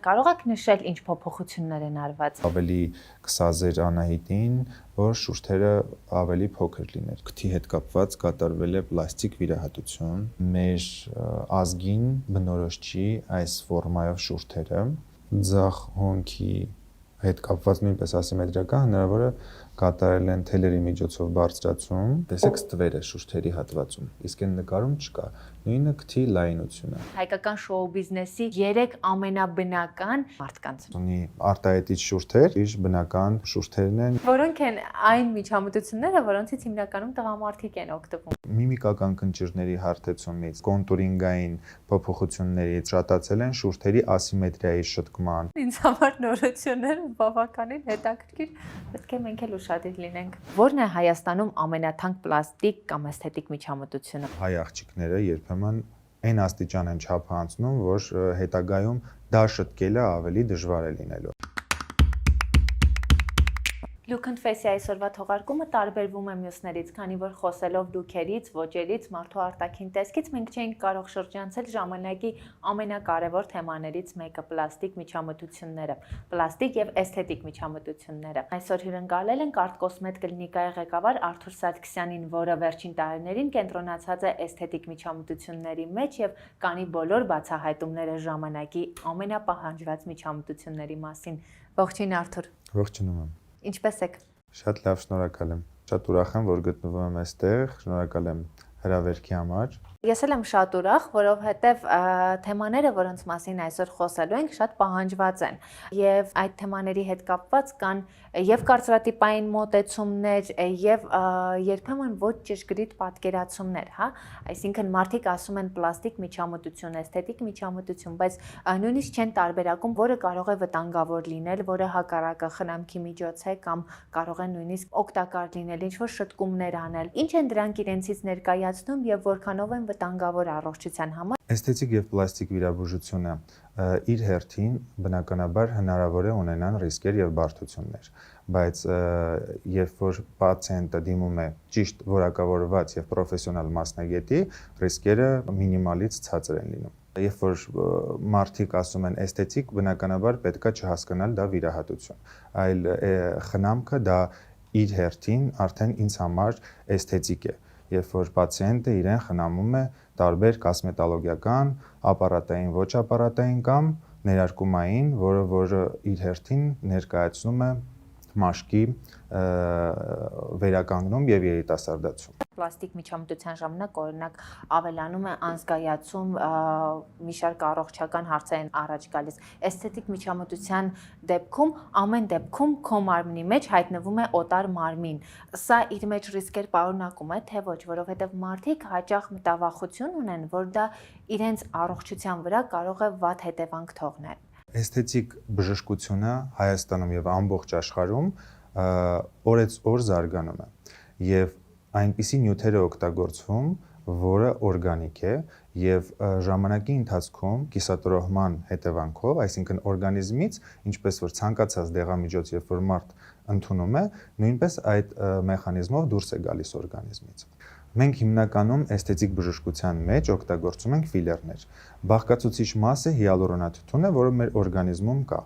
Կարող եք նշել ինչ փոփոխություններ են արված։ Ավելի կսազեր Անահիտին, որ շուրթերը ավելի փոքր լիներ։ Քթի հետ կապված կատարվել է պլաստիկ վիրահատություն։ Մեր ազգին բնորոշ չի այս ֆորմայով շուրթերը։ Ձախ հոնքի հետ կապված նույնպես ասիմետրիական հնարավոր է կատարել են թելերի միջոցով բարձրացում։ Տեսեք ստվերը շուրթերի հատվածում, իսկ այն նկարում չկա։ Նույնը քթի լայնությունը։ Հայկական շոու բիզնեսի 3 ամենաբնական մարդկանց։ Ունի արտահայտիչ շուրթեր, իր բնական շուրթերն են, Որոնք են այն միջամտությունները, որոնցից հիմնականում տղամարդիկ են օգտվում։ Միմիկական կնճիռների հարթեցումից, կոնտուրինգային փոփոխություններից շատացել են շուրթերի ասիմետրիայի շտկման։ Ինձ համար նորությունները բավականին հետաքրքիր, պետք է մենք էլ ուշադիր լինենք։ Որն է Հայաստանում ամենաթանկ պլաստիկ կամ էսթետիկ միջամտությունը։ Հայ աղջիկները երբեմն այն աստիճան են չափ անցնում, որ հետագայում դա շտկելը ավելի դժվար է լինելու։ Look and Face-ի այսօրվա թողարկումը տարբերվում է մյուսներից, քանի որ խոսելով լուքերից, ոճերից, մարդու արտաքին տեսքից մենք չէինք կարող շրջանցել ժամանակի ամենակարևոր թեմաներից մեկը՝ պլաստիկ միջամտությունները, պլաստիկ եւ էսթետիկ միջամտությունները։ Այսօր հյուրընկալել ենք Art Cosmet կլինիկայի ղեկավար Արթուր Սարգսյանին, որը վերջին տարիներին կենտրոնացած է էսթետիկ միջամտությունների մեջ եւ կանի բոլոր բացահայտումները ժամանակի ամենապահանջված միջամտությունների մասին։ Ողջույն Արթուր։ Ողջունում եմ։ Ինչպե՞ս եք։ Շատ լավ, շնորհակալ եմ։ Շատ ուրախ եմ, որ գտնվում եմ այստեղ։ Շնորհակալ եմ հրավերքի համար։ Ես էլ եմ շատ ուրախ, որովհետև թեմաները, որոնց մասին այսօր խոսելու ենք, շատ պահանջված են։ Եվ այդ թեմաների հետ կապված կան եւ կարծրատիպային մոտեցումներ, եւ երբեմն ոչ ճշգրիտ պատկերացումներ, հա։ Այսինքն մարդիկ ասում են պլաստիկ միջամտություն, էսթետիկ միջամտություն, բայց նույնիսկ չեն տարբերակում, որը կարող է վտանգավոր լինել, որը հակառակը խնամքի միջոց է կամ կարող է նույնիսկ օգտակար լինել, ինչ որ շտկումներ անել։ Ինչ են դրանք իրենցից ներկայացնում եւ որքանով են վտանգավոր առողջության համար։ Էսթետիկ եւ պլաստիկ վիրաբուժությունը իր հերթին բնականաբար հնարավոր է ունենան ռիսկեր եւ բարդություններ, բայց երբ որ պացիենտը դիմում է ճիշտ որակավորված եւ պրոֆեսիոնալ մասնագետի, ռիսկերը մինիմալից ցածր են լինում։ Երբ որ մարդիկ ասում են էսթետիկ, բնականաբար պետքա չհասկանալ դա վիրահատություն, այլ խնամքը դա իր հերթին արդեն ինձ համար էսթետիկ է, երբ որ պացիենտը իրեն խնամում է տարբեր կոսմետոլոգիական, ապարատային, ոչ ապարատային կամ ներարկումային, որը իր հերթին ներկայացնում է մաշկի վերականգնում եւ երիտասարդացում։ Պլաստիկ միջամտության ժամանակ օրինակ ավելանում է անզգայացում, մի շարք առողջական հարցեր են առաջ գալիս։ Էսթետիկ միջամտության դեպքում ամեն դեպքում քո մարմնի մեջ հայտնվում է օտար մարմին։ Սա իր մեջ ռիսկեր պարունակում է, թե ոչ, որովհետև մարդիկ հաճախ մտավախություն ունեն, որ դա իրենց առողջության վրա կարող է վատ հետևանք թողնել։ Էսթետիկ բժշկությունը Հայաստանում եւ ամբողջ աշխարհում օրեցօր զարգանում է եւ այնպիսի նյութեր է օգտագործվում, որը օրգանիկ է եւ ժամանակի ընթացքում կիսատրոհման հետևանքով, այսինքն օրգանիզմից, ինչպես որ ցանկացած դեղամիջոց, երբ որ մարդ ընդունում է, նույնպես այդ մեխանիզմով դուրս է գալիս օրգանիզմից։ Մենք հիմնականում էսթետիկ բժշկության մեջ օգտագործում ենք ֆիլերներ։ Բաղկացուցիչ մասը հիալուրոնաթթուն է, որը մեր օրգանիզմում կա։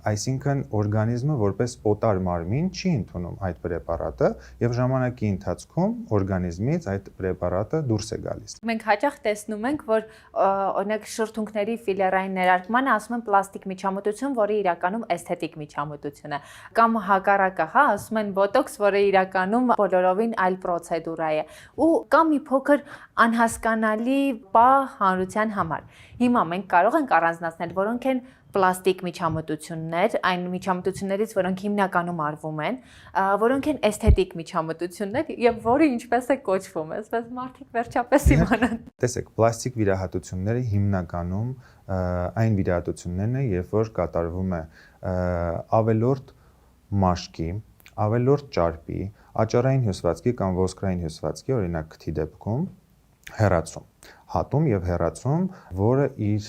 Այսինքն օրգանիզմը որպես օտար մարմին չի ընդունում այդ պրեպարատը եւ ժամանակի ընթացքում օրգանիզմից այդ պրեպարատը դուրս է գալիս։ Մենք հաճախ տեսնում ենք, որ օրինակ շրթունքների ֆիլերային ներարկմանը ասում են պլաստիկ միջամտություն, որը իրականում էսթետիկ միջամտություն է, կամ հակառակը, հա, ասում են բոտոքս, որը իրականում բոլորովին այլ պրոցեդուրա է, ու կամ մի փոքր անհասկանալի պահ հանրության համար։ Հիմա մենք կարող ենք առանձնացնել, որոնք են պլաստիկ միջամտություններ, այն միջամտություններից, որոնք հիմնականում արվում են, որոնք են էսթետիկ միջամտություններ եւ որը ինչպես է կոչվում, այսպես մարդիկ վերջապես իմանան։ Տեսեք, պլաստիկ վիրահատությունները հիմնականում այն վիրահատություններն են, երբ որ կատարվում է ավելորդ մաշկի, ավելորդ ճարպի, աճառային հյուսվածքի կամ ոսկրային հյուսվածքի, օրինակ քթի դեպքում հեռացում։ հատում եւ հեռացում, որը իր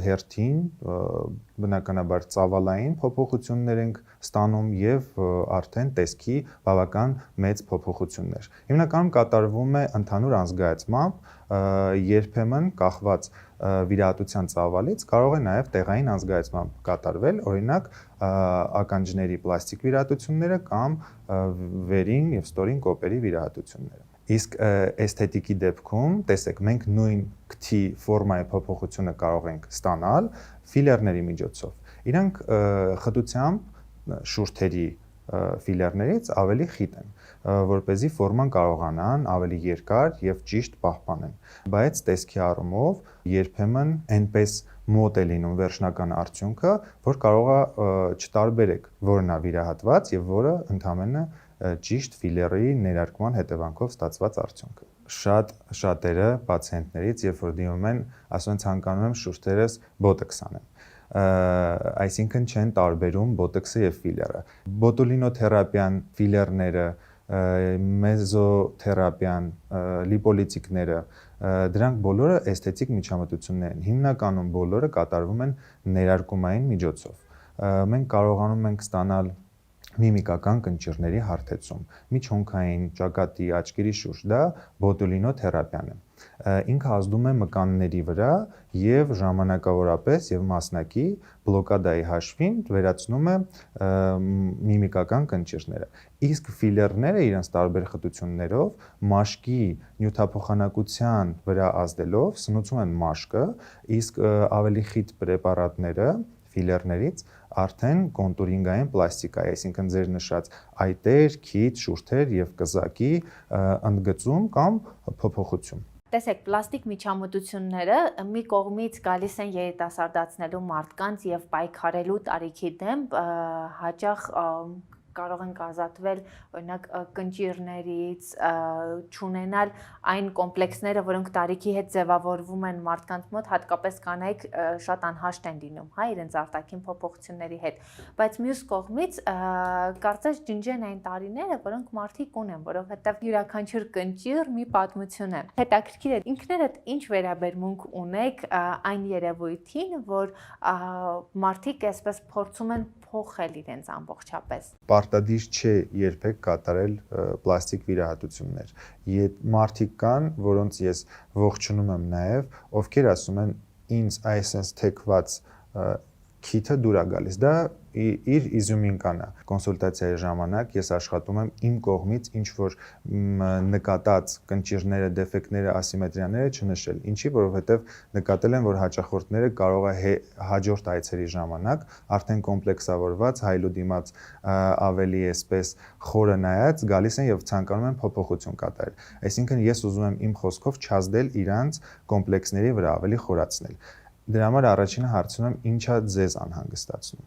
հերթին բնականաբար ծավալային փոփոխություններ ենք ստանում եւ արդեն տեսքի բավական մեծ փոփոխություններ։ Հիմնականում կատարվում է ընդհանուր անզգայացմամբ, երբեմն կախված վիրահատության ծավալից կարող է նաև տեղային անզգայացմամբ կատարվել, օրինակ ականջների պլաստիկ վիրահատությունները կամ վերին եւ ստորին կոպերի վիրահատությունները։ Իսկ էսթետիկի դեպքում, տեսեք, մենք նույն քթի ֆորմայի փոփոխությունը կարող ենք ստանալ ֆիլերների միջոցով։ Իրանք խտությամբ շուրթերի ֆիլերներից ավելի խիտ են, որպեսզի ֆորման կարողանան ավելի երկար եւ ճիշտ պահպանեն։ Բայց տեսքի առումով երբեմն այնպես մոտ է լինում վերջնական արդյունքը, որ կարող է չտարբերեք որն է վիրահատված եւ որը ընդամենը ճիշտ ֆիլերի ներարկման հետևանքով ստացված արդյունքը։ Շատերը պացիենտներից, երբ որ դիմում են, ասում են ցանկանում եմ շուրթերս բոտոքս անեմ։ Այսինքն չեն տարբերում բոտոքսը եւ ֆիլերը։ Բոտուլինոթերապիան, ֆիլերները, մեզոթերապիան, լիպոլիտիկները, դրանք բոլորը էսթետիկ միջամտություններ են։ Հիմնականում բոլորը կատարվում են ներարկումային միջոցով։ Մենք կարողանում ենք ստանալ միմիկական կնճիռների հարթեցում, միջհոնքային, ճակատի, աչքերի շուրջ, դա բոտուլինոթերապիան է։ Ինքը ազդում է մկանների վրա եւ ժամանակավորապես եւ մասնակի բլոկադայի հաշվին վերացնում է միմիկական կնճիռները։ Իսկ ֆիլերները իրենց տարբեր խտություններով մաշկի նյութափոխանակության վրա ազդելով սնուցում են մաշկը, իսկ ավելի խիտ պրեպարատները ֆիլերներից արդեն կոնտուրինգային պլաստիկա է, այսինքն ձեր նշած այտեր, քիթ, շուրթեր եւ կզակի ընդգծում կամ փոփոխություն։ Տեսեք, պլաստիկ միջամտությունները մի կողմից գալիս են երիտասարդացնելու մարդկանց եւ պայքարելու տարիքի դեմ, հաճախ կարող ենք ազատվել օրինակ կնճիռներից, չունենալ այն կոմպլեքսները, որոնք տարիքի հետ ձևավորվում են մարդկանց մոտ, հատկապես կանայք շատ անհաշտ են լինում, հա, իրենց արտաքին փոփոխությունների հետ, բայց մյուս կողմից կարծես ջնջեն այն տարիները, որոնք մարդիկ ունեն, որովհետև յուրաքանչյուր կնճիռ մի պատմություն է։ Հետաքրքիր է, ինքներդ ինչ վերաբերմունք ունեք այն երևույթին, որ մարդիկ այսպես փորձում են փոխել իրենց ամբողջապես։ Պարտադիր չէ երբեք կատարել պլաստիկ վիրահատություններ։ Մարդիկ կան, որոնց ես ողջունում եմ նաև, ովքեր ասում են ինձ այսպես թեքված քիթը դուր է գալիս։ Դա իր իզյումինկան է։ Կոնսուլտացիայի ժամանակ ես աշխատում եմ իմ կողմից ինչ որ նկատած կնճիռները, դեֆեկտները, ասիմետրիաները չնշել։ Ինչի, որովհետև նկատել են, որ հաճախորդները կարող է հաջորդ այցերի ժամանակ արդեն կոմպլեքսավորված, հայլու դիմաց ավելի այսպես խորը նայած գալիս են եւ ցանկանում են փոփոխություն կատարել։ Այսինքն ես ուզում եմ իմ խոսքով չազդել իրանց կոմպլեքսների վրա, ավելի խորացնել։ Դրա համար առաջինը հարցնում եմ ինչա ձեզ անհանգստացնում։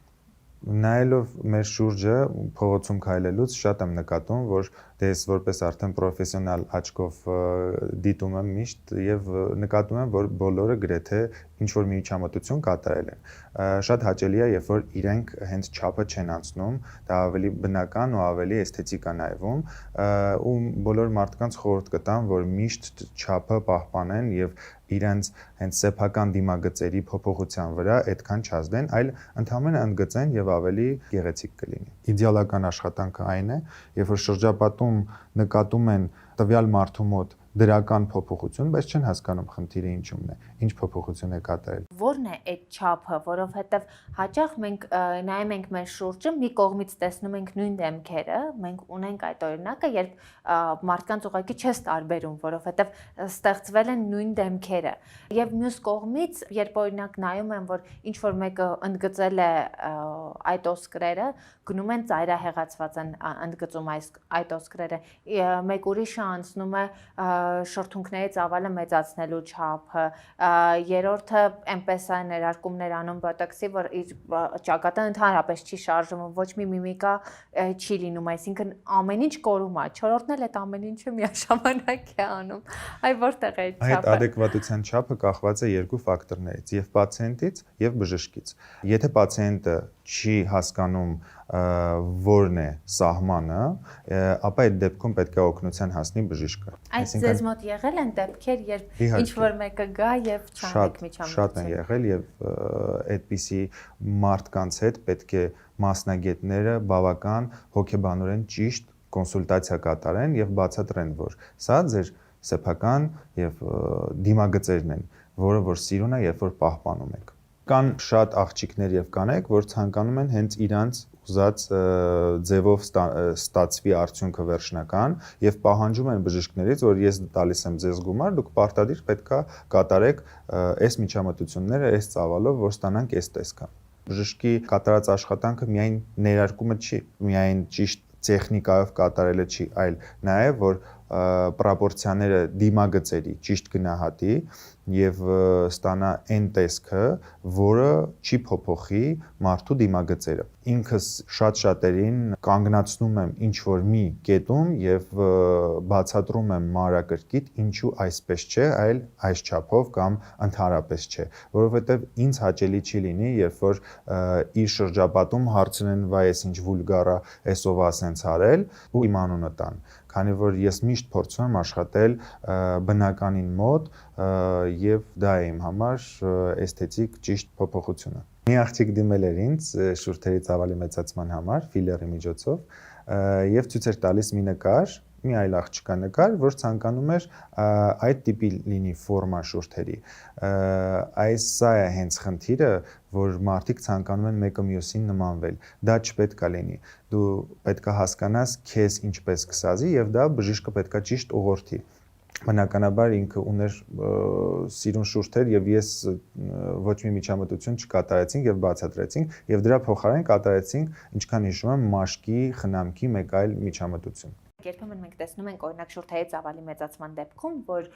Նայելով մեր շուրջը փողոցում քայլելուց շատ եմ նկատում, որ ես որպես արդեն պրոֆեսիոնալ աչքով դիտում եմ միշտ եւ նկատում եմ, որ բոլորը գրեթե ինչ որ միջամտություն կատարել են։ Շատ հաճելի է, երբ որ իրենք հենց չափը չեն անցնում, դա ավելի բնական ու ավելի էսթետիկ է նայվում, ու բոլոր մարդկանց խորհուրդ կտամ, որ միշտ չափը պահպանեն եւ իրենց հենց սեփական դիմագծերի փոփոխության վրա այդքան չազդեն, այլ ընդհանրապես ընդգծեն եւ ավելի գեղեցիկ կլինի։ Իդեալական աշխատանքը այն է, երբ որ շրջապատում նկատում են տվյալ մարդու մոտ դրական փոփոխություն, բայց չեն հասկանում խնդիրը ինչումն է, ինչ փոփոխություն է կատարել։ Որն է այդ չափը, որովհետև հաճախ մենք նայում ենք մեր շուրջը, մի կողմից տեսնում ենք նույն դեմքերը, մենք ունենք այդ օրինակը, երբ մարդկանց ուղղակի չես տարբերում, որովհետև ստեղծվել են նույն դեմքերը։ Եվ մյուս կողմից, երբ օրինակ նայում են, որ ինչ որ մեկը ընդգծել է այդ օսկրերը, գնում են ծայրահեղացված են ընդգծում այդ օսկրերը, մեկ ուրիշը անցնում է շրթունքների ծավալը մեծացնելու չափը, երրորդը այնպես է ներարկումներ անում բոտոքսի, որ իր ճակատը ընդհանրապես չի շարժվում, ոչ մի միմիկա չի լինում, այսինքն ամեն ինչ կորում է, չորրորդն էլ այդ ամեն ինչը միաժամանակ է անում։ Այ որտեղ է այդ չափը։ Այդ adekvatության չափը կախված է երկու ֆակտորներից՝ եւ պացիենտից եւ բժշկից։ Եթե պացիենտը չի հասկանում որն է սահմանը, ապա այդ դեպքում պետք է օգնության հասնի բժիշկը։ Այդ ձեզ Ձեզ մոտ եղել են դեպքեր, երբ Իհարկե։ ինչ որ մեկը գա եւ չանեք Շատ են միջամտություն։ եղել եւ այդպիսի մարդկանց հետ պետք է մասնագետները բավական հոգեբանորեն ճիշտ կոնսուլտացիա կատարեն եւ բացատրեն, որ սա ձեր սեփական եւ դիմագծերն են, որը որ սիրուն է, երբ որ պահպանում եք։ Կան շատ աղջիկներ եւ կանայք, որ ցանկանում են հենց իրանց ուզած ձևով ստացվի արդյունքը վերջնական եւ պահանջում են բժիշկներից, որ ես տալիս եմ ձեզ գումար, դուք պարտադիր պետքա կատարեք այս միջամտությունները, այս ծավալով, որ ստանանք այս տեսքը։ Բժշկի կատարած աշխատանքը միայն ներարկումը չի, միայն ճիշտ տեխնիկայով կատարելը չի, այլ նաեւ որ պրոպորցիաները դիմագծերի ճիշտ գնահատի եւ ստանա այն տեսքը, որը չի փոփոխի մարդու դիմագծերը։ Ինքս շատ շատերին կանգնացնում եմ ինչ որ մի կետում եւ բացատրում եմ մանրակրկիտ ինչու այսպես չէ, այլ այս չափով կամ ընդհանրապես չէ, որովհետեւ ինձ հաճելի չի լինի, երբ որ իր շրջապատում հարցնեն, վայ, ես ինչ վուլգար է, էսով ասենց արել ու իմ անունը տան, քանի որ ես միշտ փորձում եմ աշխատել բնականին մոտ եւ դա է իմ համար էսթետիկ ճիշտ փոփոխությունը։ Մի աղջիկ դիմել էր ինձ շուրթերի ծավալի մեծացման համար ֆիլերի միջոցով եւ ցույց էր տալիս մի նկար, մի այլ աղջկա նկար, որ ցանկանում էր այդ տիպի լինի ֆորմա շուրթերի։ Այս սա է հենց խնդիրը, որ մարդիկ ցանկանում են մեկը մյուսին նմանվել։ Դա չպետք է լինի։ Դու պետք է հասկանաս քեզ ինչպես կսազի եւ դա բժիշկը պետք է ճիշտ ուղղորդի։ Բնականաբար ինքը ուներ սիրուն շուրթեր եւ ես ոչ մի միջամտություն չկատարեցինք եւ բացատրեցինք եւ դրա փոխարեն կատարեցինք, ինչքան հիշում եմ, մաշկի, խնամքի մեկ այլ միջամտություն։ Երբեմն մենք տեսնում ենք օրինակ շուրթերի ծավալի մեծացման դեպքում, որ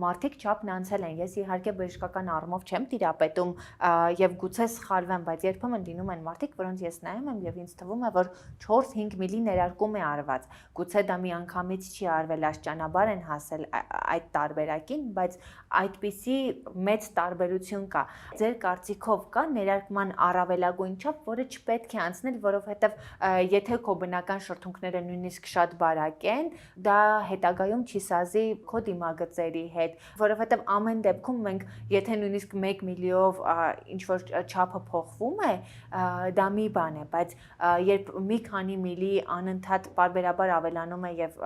մարդիկ չափն անցել են։ Ես իհարկե բժշկական առումով չեմ տիրապետում եւ գուցե սխալվեմ, բայց երբեմն լինում են մարդիկ, որոնց ես նայում եմ եւ ինձ թվում է, որ 4-5 մլի ներարկում է արված։ Գուցե դա մի անգամից չի արվել, աշճանաբար են հասել այդ տարբերակին, բայց այդպիսի մեծ տարբերություն կա։ Ձեր կարծիքով կա ներարկման առավելագույն չափ, որը չպետք է անցնել, որովհետեւ եթե քո բնական շրթունքները նույնիսկ շատ բարակ են, դա հետագայում չի սազի քո դիմագծերի հետ, որովհետև ամեն դեպքում մենք, եթե նույնիսկ 1 միլիով ինչ որ չափը փոխվում է, դա մի բան է, բայց երբ մի քանի միլի անընդհատ պարբերաբար ավելանում է եւ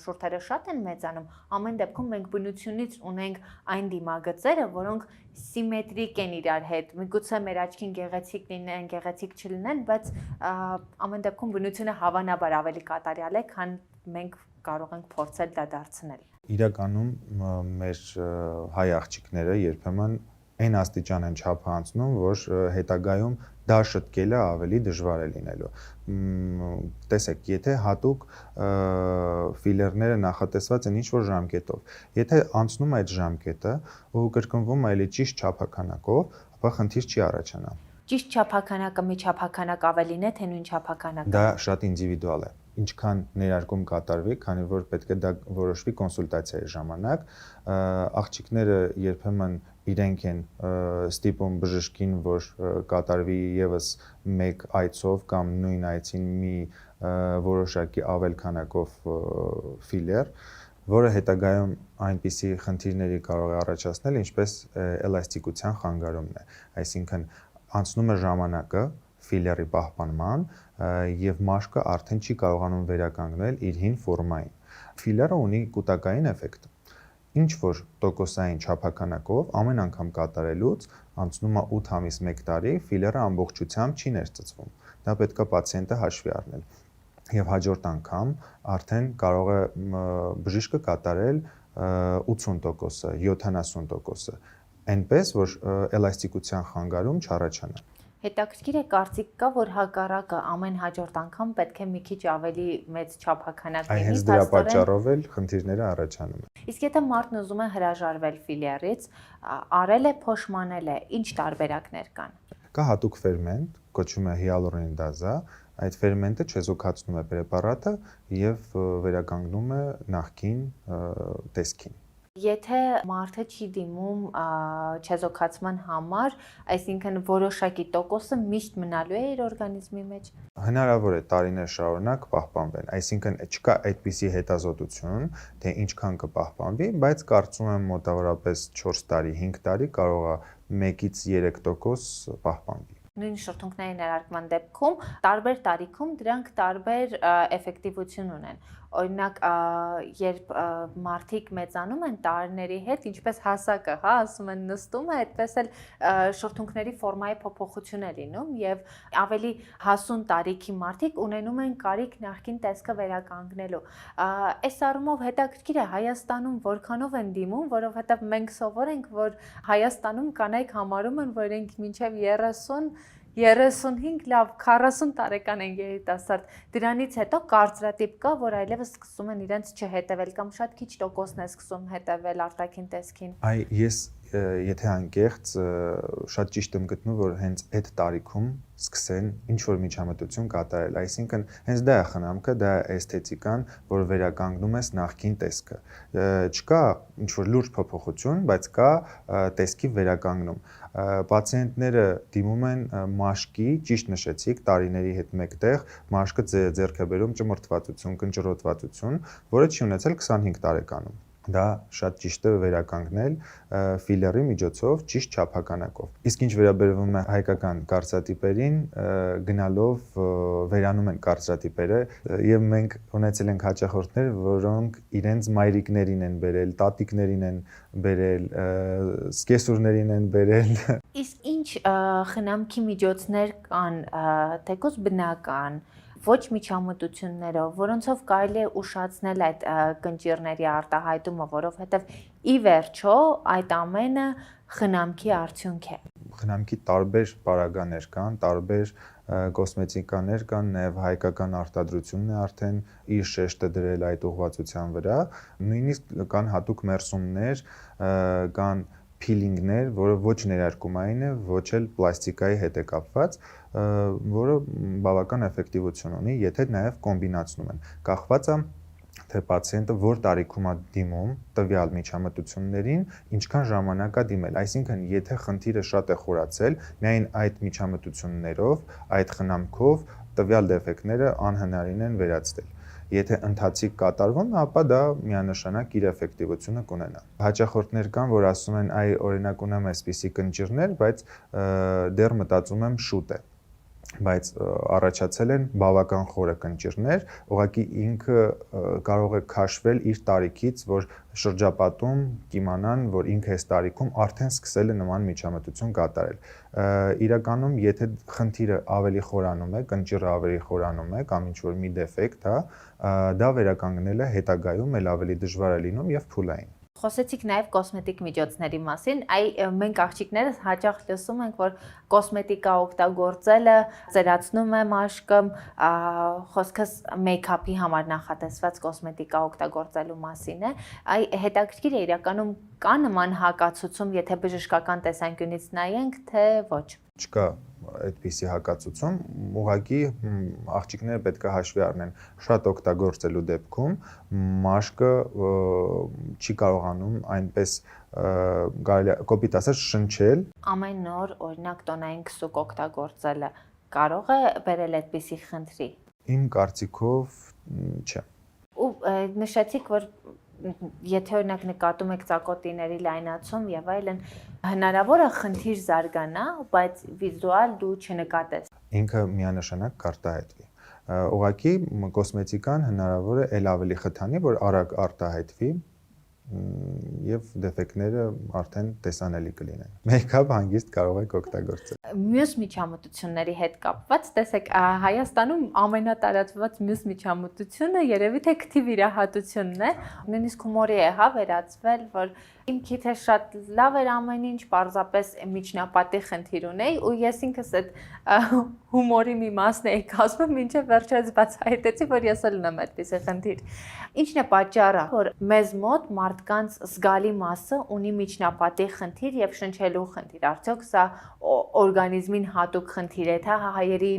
շուրթերը շատ են մեծանում, ամեն դեպքում մենք բնությունից ունենք այն դիմագծերը, որոնք սիմետրիկ են իրար հետ։ Միգուցե մեր աչքին գեղեցիկ լինեն, գեղեցիկ չլինեն, բայց ամեն դեպքում բնությունը հավանաբար ավելի կատարյալ է, քան մենք կարող ենք փորձել դա դարձնել։ Իրականում մեր հայ աղջիկները երբեմն այն աստիճան են չափը անցնում, որ հետագայում դա շտկելը ավելի դժվար է լինելու։ Տեսեք, եթե հատուկ ֆիլերները նախատեսված են ինչ-որ ժամկետով, եթե անցնում է այդ ժամկետը ու կրկնվում է էլի ճիշտ չափականակով, ապա խնդիր չի առաջանա։ Ճիշտ չափականակը մի չափականակ ավելին է, թե նույն չափականակը։ Դա շատ ինդիվիդուալ է։ Ինչքան ներարկում կատարվի, քանի որ պետք է դա որոշվի կոնսուլտացիայի ժամանակ, աղջիկները երբեմն իրենք են ստիպում բժշկին, որ կատարվի եւս մեկ այցով կամ նույն այցին մի որոշակի ավել քանակով ֆիլեր, որը հետագայում այնպիսի խնդիրների կարող է առաջացնել, ինչպես էլաստիկության խանգարումն է, այսինքն անցնում է ժամանակը ֆիլերի պահպանման եւ մաշկը արդեն չի կարողանում վերականգնել իր հին ֆորմային։ Ֆիլերը ունի կուտակային էֆեկտ։ Ինչ որ տոկոսային չափականակով ամեն անգամ կատարելուց անցնում է 8 ամիս 1 տարի, ֆիլերը ամբողջությամբ չի ներծծվում։ Դա պետք է պացիենտը հաշվի առնել։ Եվ հաջորդ անգամ արդեն կարող է բժիշկը կատարել 80%-ը, 70%-ը, այնպես որ էլաստիկության խանգարում չառաջանա։ Հետաքրքիր է կարծիք կա, որ հակառակը ամեն հաջորդ անգամ պետք է մի քիչ ավելի մեծ չափականակ լինի։ Հենց դրա պատճառով էլ խնդիրները առաջանում են։ Իսկ եթե մարդն ուզում է հրաժարվել ֆիլերից, արել է, փոշմանել է, ինչ տարբերակներ կան։ Կա հատուկ ֆերմենտ, կոչվում է հիալուրոնիդազա, այդ ֆերմենտը չեզոքացնում է պրեպարատը եւ վերականգնում է նախկին տեսքին։ Եթե մարդը չի դիմում չեզոքացման համար, այսինքն որոշակի տոկոսը միշտ մնալու է իր օրգանիզմի մեջ։ Հնարավոր է տարիներ շարունակ պահպանվեն, այսինքն չկա այդպիսի հետազոտություն, թե ինչքան կպահպանվի, բայց կարծում եմ մոտավորապես 4 տարի, 5 տարի կարող է 1-ից 3% պահպանվի։ Նույն շրթունքների ներարկման դեպքում տարբեր տարիքում դրանք տարբեր էֆեկտիվություն ունեն։ Օրինակ, երբ մարդիկ մեծանում են տարիների հետ, ինչպես հասակը, հա, ասում են նստում է, այդպես էլ շրթունքների ֆորմայի փոփոխություն է լինում եւ ավելի հասուն տարիքի մարդիկ ունենում են կարիք նախկին տեսքը վերականգնելու։ Այս առումով հետաքրքիր է Հայաստանում որքանով են դիմում, որովհետեւ մենք սովոր ենք, որ Հայաստանում կանայք համարում են, որ իրենք մինչեւ 35 լավ 40 տարեկան են երիտասարդ։ Դրանից հետո կարծրատիպ կա, որ այլևս սկսում են իրենց չհետևել կամ շատ քիչ տոկոսն է սկսում հետևել արտաքին տեսքին։ Ես եթե անկեղծ շատ ճիշտ եմ գտնում, որ հենց այդ տարիքում սկսեն ինչ որ միջամտություն կատարել, այսինքն հենց դա է խնամքը, դա է էսթետիկան, որ վերականգնում ես նախկին տեսքը։ Չկա ինչ որ լուրջ փոփոխություն, բայց կա տեսքի վերականգնում։ Պացիենտները դիմում են մաշկի, ճիշտ նշեցիք, տարիների հետ մեկտեղ մաշկը ձեռք է բերում ճմրթվածություն, կնճռոտվածություն, որը չի ունեցել 25 տարեկանում։ Դա շատ ճիշտ է վերականգնել ֆիլերի միջոցով ճիշտ չափականակով։ Իսկ ինչ վերաբերվում է հայկական կարծրատիպերին, գնալով վերանում են կարծրատիպերը եւ մենք ունեցել ենք հաճախորդներ, որոնք իրենց մայրիկներին են բերել, տատիկներին են բերել, սկեսուրներին են բերել։ Իսկ ինչ խնամքի միջոցներ կան, թեկուզ բնական, ոչ միջամտություններով, որոնցով կարելի է ուշացնել այդ կնճիռների արտահայտումը, որովհետև ի վերջո այդ ամենը խնամքի արդյունք է։ Խնամքի տարբեր պարագաներ կան, տարբեր կոսմետիկաներ կան, նաև հայկական արտադրությունն է արդեն իր շեշտը դրել այդ ուղղվածության վրա, նույնիսկ կան հատուկ մերսումներ, կան փիլինգներ, որը ոչ ներարկումային է, ոչ էլ պլաստիկայի հետ է կապված, որը բավական էֆեկտիվություն ունի, եթե նաև կոմբինացնում են։ Կախված է թե պացիենտը որ տարիքում է դիմում տվյալ միջամտություններին, ինչքան ժամանակ է դիմել։ Այսինքն, եթե խնդիրը շատ է խորացել, միայն այդ միջամտություններով, այդ խնամքով տվյալ դեֆեկտները անհնարին են վերացնել։ Եթե ընթացիկ կատարվում է, ապա դա միանշանակ իր էֆեկտիվությունը կունենա։ Հաճախորդներ կան, որ ասում են, այ օրինակ ունեմ այսպիսի կնճիռներ, բայց դեռ մտածում եմ շուտ է։ Բայց առաջացել են բավական խորը կնճիռներ, ուղղակի ինքը կարող է քաշվել իր տարիքից, որ շրջապատում կիմանան, որ ինքը այս տարիքում արդեն սկսել է նման միջամտություն կատարել։ Իրականում, եթե խնդիրը ավելի խորանում է, կնճիռը ավելի խորանում է կամ ինչ-որ մի դեֆեկտ, դա վերականգնելը հետագայում էլ ավելի դժվար է լինում եւ փուլային։ Խոսեցիք նաև կոսմետիկ միջոցների մասին, մենք աղջիկներս հաճախ լսում ենք, որ կոսմետիկա օգտագործելը ծերացնում է մաշկը, խոսքս մեյքափի համար նախատեսված կոսմետիկա օգտագործելու մասին է, հետաքրքիր է իրականում կա նման հակացուցում, եթե բժշկական տեսանկյունից նայենք, թե ոչ։ Չկա այդպիսի հակացություն, ուղղակի աղջիկները պետք է հաշվի առնեն շատ օգտագործելու դեպքում մաշկը չի կարողանում այնպես կարելի կոպիտ ասած շնչել։ Ամեն օր օրինակ տոնային քսուկ օգտագործելը կարող է բերել այդպիսի խնդրի։ Իմ կարծիքով չէ։ Ու նշեցիք, որ եթե օրինակ նկատում եք ծակոտիների լայնացում եւ այլն, հնարավոր է խնդիր զարգանա, բայց վիզուալ դու չնկատես։ Ինքը միանշանակ կարտահայտվի։ Ուղղակի կոսմետիկան հնարավոր է ել ավելի խթանի, որ արագ արտահայտվի եւ դեֆեկտները արդեն տեսանելի կլինեն։ Մեյքափ հանգիստ կարող եք օգտագործել։ Մյուս միջամտությունների հետ կապված, տեսեք, Հայաստանում ամենատարածված մյուս միջամտությունը երևի թե քթի վիրահատությունն է, նույնիսկ հումորի է, հա, վերածվել, որ Իմ քիթը շատ լավ էր ամեն ինչ, պարզապես միջնապատի խնդիր ունեի ու ես ինքս այդ հումորի մի մասն էի կազմում, մինչև վերջերս բացահայտեցի, որ ես էլ ունեմ այդպիսի խնդիր։ Ինչն է պատճառը, որ մեզ մոտ մարդկանց զգալի մասը ունի միջնապատի խնդիր եւ շնչելու խնդիր։ Արդյոք սա օրգանիզմին հատուկ խնդիր է, թե հայերի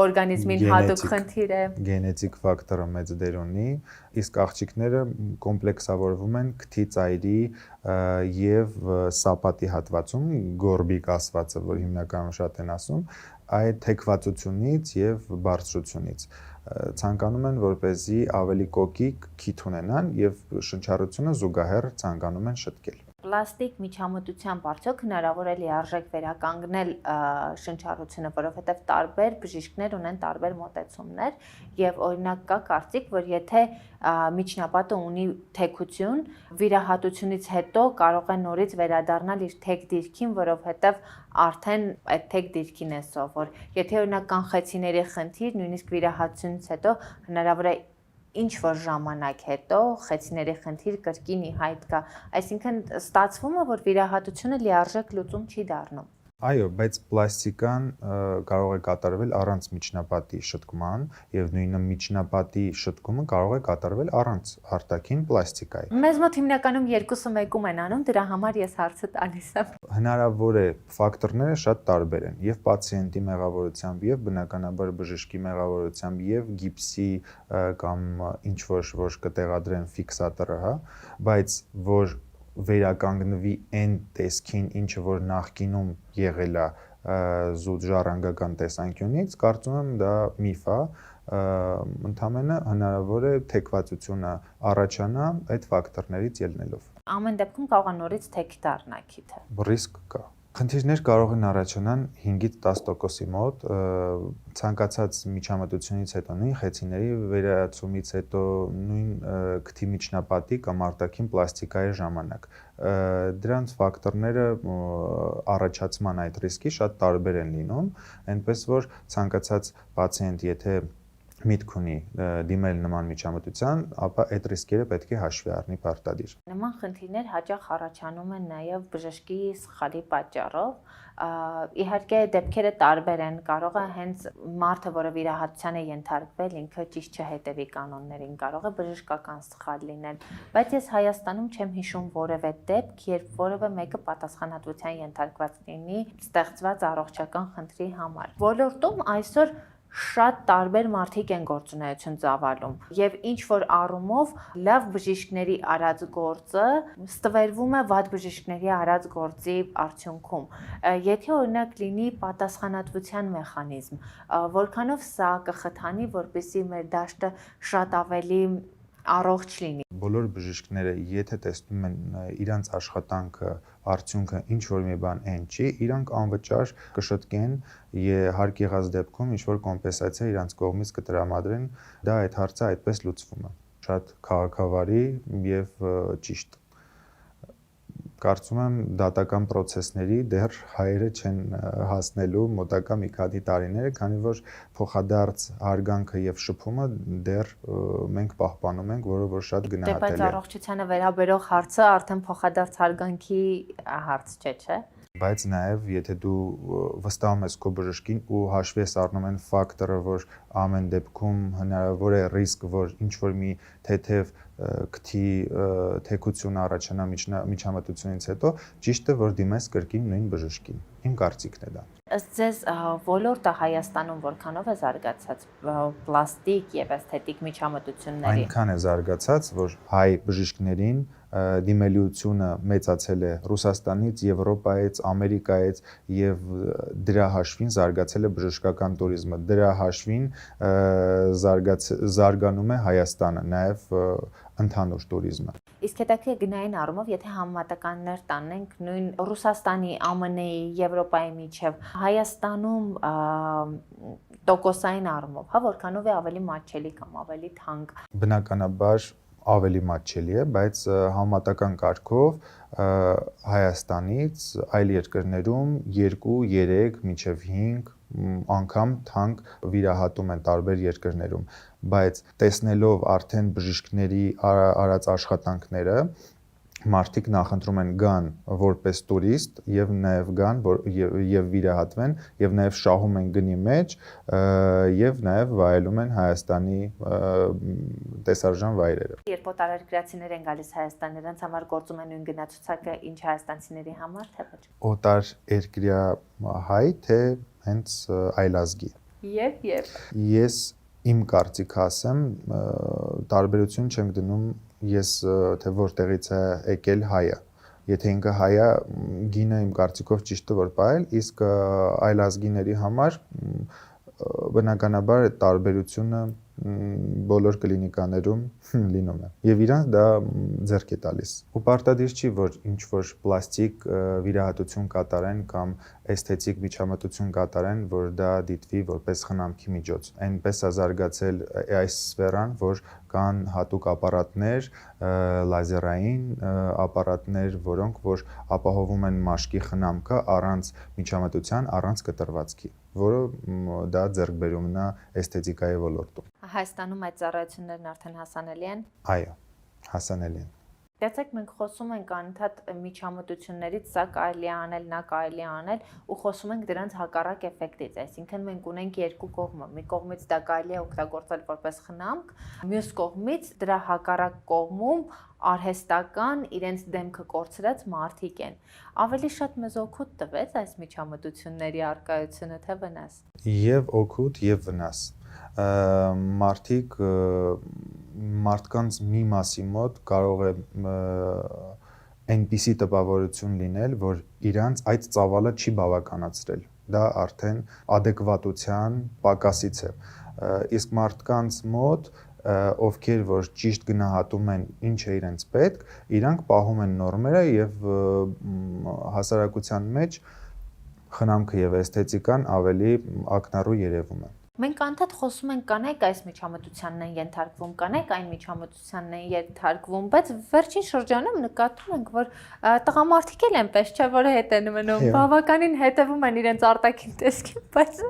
օրգանիզմին հատուկ խնդիր է։ Գենետիկ ֆակտորը մեծ դեր ունի, իսկ աղջիկները կոմպլեքսավորվում են քթի ծայրի եւ սապատի հատվածում գորբիկ ասվածը, որ հիմնականում շատ են ասում, այդ թեքվածությունից եւ բարձրությունից ցանկանում են որպեսզի ավելի կոկիկ քիթ ունենան եւ շնչառությունը զուգահեռ ցանկանում են շտկել։ Պլաստիկ միջամտությամբ արդյոք հնարավոր է լիարժեք վերականգնել շնչառությունը, որովհետև տարբեր բժիշկներ ունեն տարբեր մոտեցումներ եւ օրինակ կա կարծիք, որ եթե միջնապատը ունի թեքություն, վիրահատությունից հետո կարող է նորից վերադառնալ իր թեք դիրքին, որովհետև արդեն այդ թեք դիրքին է սովոր։ Եթե օրինակ կան խեցիների խնդիր, նույնիսկ վիրահատությունից հետո հնարավոր է ինչ որ ժամանակ հետո խեցիների խնդիր կրկին ի հայտ գա, այսինքն ստացվում է, որ վիրահատությունը լիարժեք լուծում չի դառնում։ Այո, բայց պլաստիկան կարող է կատարվել առանց միջնապատի շտկման եւ նույնը միջնապատի շտկումը կարող է կատարվել առանց արտաքին պլաստիկայի։ Մեզ մոտ հիմնականում երկուսը մեկում են անում, դրա համար ես հարցը տալիս եմ։ Հնարավոր է ֆակտորները շատ տարբեր են եւ պացիենտի մեղավորությամբ եւ բնականաբար բժշկի մեղավորությամբ եւ գիպսի կամ ինչ որ կտեղադրեն ֆիքսատորը, հա, բայց որ վերականգնվի այն տեսքին, ինչը որ նախկինում եղել է զուտ ժառանգական տեսանկյունից, կարծում եմ դա միֆ է, ընդամենը հնարավոր է թեքվածությունը առաջանա այդ ֆակտորներից ելնելով։ Ամեն դեպքում կարող է նորից թեք դառնա քիթը։ Ռիսկ կա։ Խնդիրներ կարող են առաջանալ 5-ից 10%-ի մոտ ցանկացած միջամտությունից հետո նույն խեցիների վերացումից հետո նույն քթի միջնապատի կամ արտաքին պլաստիկայի ժամանակ դրանց ֆակտորները առաջացման այդ ռիսկի շատ տարբեր են լինում, այնպես որ ցանկացած պացիենտ եթե միտք ունի դիմել նման միջամտության, ապա այդ ռիսկերը պետք է հաշվի առնի պարտադիր։ Նման խնդիրներ հաճախ առաջանում են նաև բժշկի սխալի պատճառով։ Իհարկե դեպքերը տարբեր են, կարող է հենց մարդը, որը վիրահատության է ենթարկվել, ինքը ճիշտ չհետևի կանոններին, կարող է բժշկական սխալ լինել, բայց ես Հայաստանում չեմ հիշում որևէ դեպք, երբ որևէ մեկը պատասխանատվության ենթարկված լինի ստեղծված առողջական խնդրի համար։ Ոլորտում այսօր շատ տարբեր մարդիկ են գործունեություն ծավալում եւ ինչ որ առումով լավ բժիշկների արած գործը ստվերվում է վատ բժիշկների արած գործի արդյունքում։ Եթե օրինակ լինի պատասխանատվության մեխանիզմ, որքանով սա կխթանի, որպեսզի մեր դաշտը շատ ավելի առողջ լինի։ Բոլոր բժիշկները, եթե տեսնում են իրանց աշխատանքը, արդյունքը ինչ որ մի բան այն չի, իրանք անվճար կշտկեն եւ հարկ եղած դեպքում ինչ որ կոմպենսացիա իրանց կողմից կտրամադրեն, դա այդ հարցը այդպես լուծվում է։ Շատ քաղաքավարի եւ ճիշտ։ Կարծում եմ դատական process-ների դեռ հայերը չեն հասնելու մոտակա մի քանի տարիները, քանի որ փոխադարձ հարգանքը եւ շփումը դեռ մենք պահպանում ենք, որը որ շատ գնահատելի է։ Բայց առողջությանը վերաբերող հարցը արդեն փոխադարձ հարգանքի հարց չէ, չէ՞։ Բայց նաև եթե դու վստահում ես քո բժշկին ու հաշվի ես առնում այն ֆակտորը, որ ամեն դեպքում հնարավոր է ռիսկ, որ ինչ որ մի թեթև քթի թեքություն առաջանա միջամտությունից հետո, ճիշտ է որ դիմես կրկին նույն բժշկին։ Իմ կարծիքն է դա։ Ըստ ձեզ ոլորտը Հայաստանում որքանով է զարգացած պլաստիկ եւ էսթետիկ միջամտությունների։ Այնքան է զարգացած, որ հայ բժիշկներին դիմելիությունը մեծացել է Ռուսաստանից, Եվրոպայից, Ամերիկայից եւ դրա հաշվին զարգացել է բժշկական туриզմը։ Դրա հաշվին զարգանում է Հայաստանը, նաեւ ընդհանուր туриզմը։ Իսկ հետաքրքիր գնային առումով, եթե համեմատականներ տանենք նույն Ռուսաստանի, ԱՄՆ-ի, Եվրոպայի միջև, Հայաստանում տոկոսային առումով, հա, որքանով է ավելի մատչելի կամ ավելի թանկ։ Բնականաբար ավելի մատչելի է, բայց համատական կարգով Հայաստանից այլ երկրներում 2-3 մինչև 5 անգամ թանկ վիրահատում են տարբեր երկրներում, բայց տեսնելով արդեն բժիշկների արած աշխատանքները մարդիկ նախընտրում են գան որպես տուրիստ եւ նաեւ գան եւ վիրահատվեն եւ նաեւ շահում են գնի մեջ եւ նաեւ վայելում են Հայաստանի տեսարժան վայրերը։ Երբ օտարերկրացիներ են գալիս Հայաստան, նրանց համար գործում է նույն գնացուցակը ինչ հայաստանցիների համար, թե ոչ։ Օտար երկրյա հայ թե հենց այլազգի։ Եվ Ես իմ կարծիքը ասեմ, տարբերություն չեմ դնում ես թե որտեղից է եկել հայը։ Եթե ինքը հայ է, գինը իմ կարծիքով ճիշտ է որ պահել, իսկ այլազգիների համար բնականաբար այդ տարբերությունը բոլոր կլինիկաներում լինում է եւ իրանց դա ձեռք է տալիս ու պարտադիր չի որ ինչ որ պլաստիկ վիրահատություն կատարեն կամ էսթետիկ միջամտություն կատարեն որ դա դիտվի որպես խնամքի միջոց այնպես է զարգացել այս սֆերան որ կան հատուկ ապարատներ լազերային ապարատներ որոնք որ ապահովում են մաշկի խնամքը առանց միջամտության առանց կտրվածքի որը դա ձեռքբերումն է էսթետիկայի ոլորտում Հայաստանում այդ ծառայություններն արդեն հասանելի են։ Այո, հասանելի են։ Դեցեք մենք խոսում ենք անընդհատ միջամտություններից, սա կարելի է անել, նա կարելի է անել ու խոսում ենք դրանց հակառակ էֆեկտից, այսինքն մենք ունենք երկու կողմը։ Մի կողմից դա կարելի է օգտագործել որպես խնամք, մյուս կողմից դրա հակառակ կողմում արհեստական իրենց դեմքը կորցրած մարդիկ են։ Ավելի շատ մեզ օգուտ տվեց այս միջամտությունների արկայությունը, թե վնաս։ Եվ օգուտ, եւ վնաս։ Մարդկանց մի մասի մոտ կարող է այնպիսի տպավորություն լինել, որ իրանց այդ ծավալը չի բավականացրել։ Դա արդեն adekvatության պակասից է։ Իսկ մարդկանց մոտ ովքեր որ ճիշտ գնահատում են ինչ է իրենց պետք, իրանք պահում են նորմերը եւ հասարակության մեջ խնամքը եւ էսթետիկան ավելի ակնառու երևում է։ Մենք անդադ խոսում ենք կանայք այս միջամտությանն են ենթարկվում, կանայք այն միջամտությանն են ենթարկվում, բայց վերջին շրջանում նկատում ենք, որ տղամարդիկ էլ այնպես չէ, որ հետ են մնում, բավականին հետևում են իրենց արտաքին տեսքին, բայց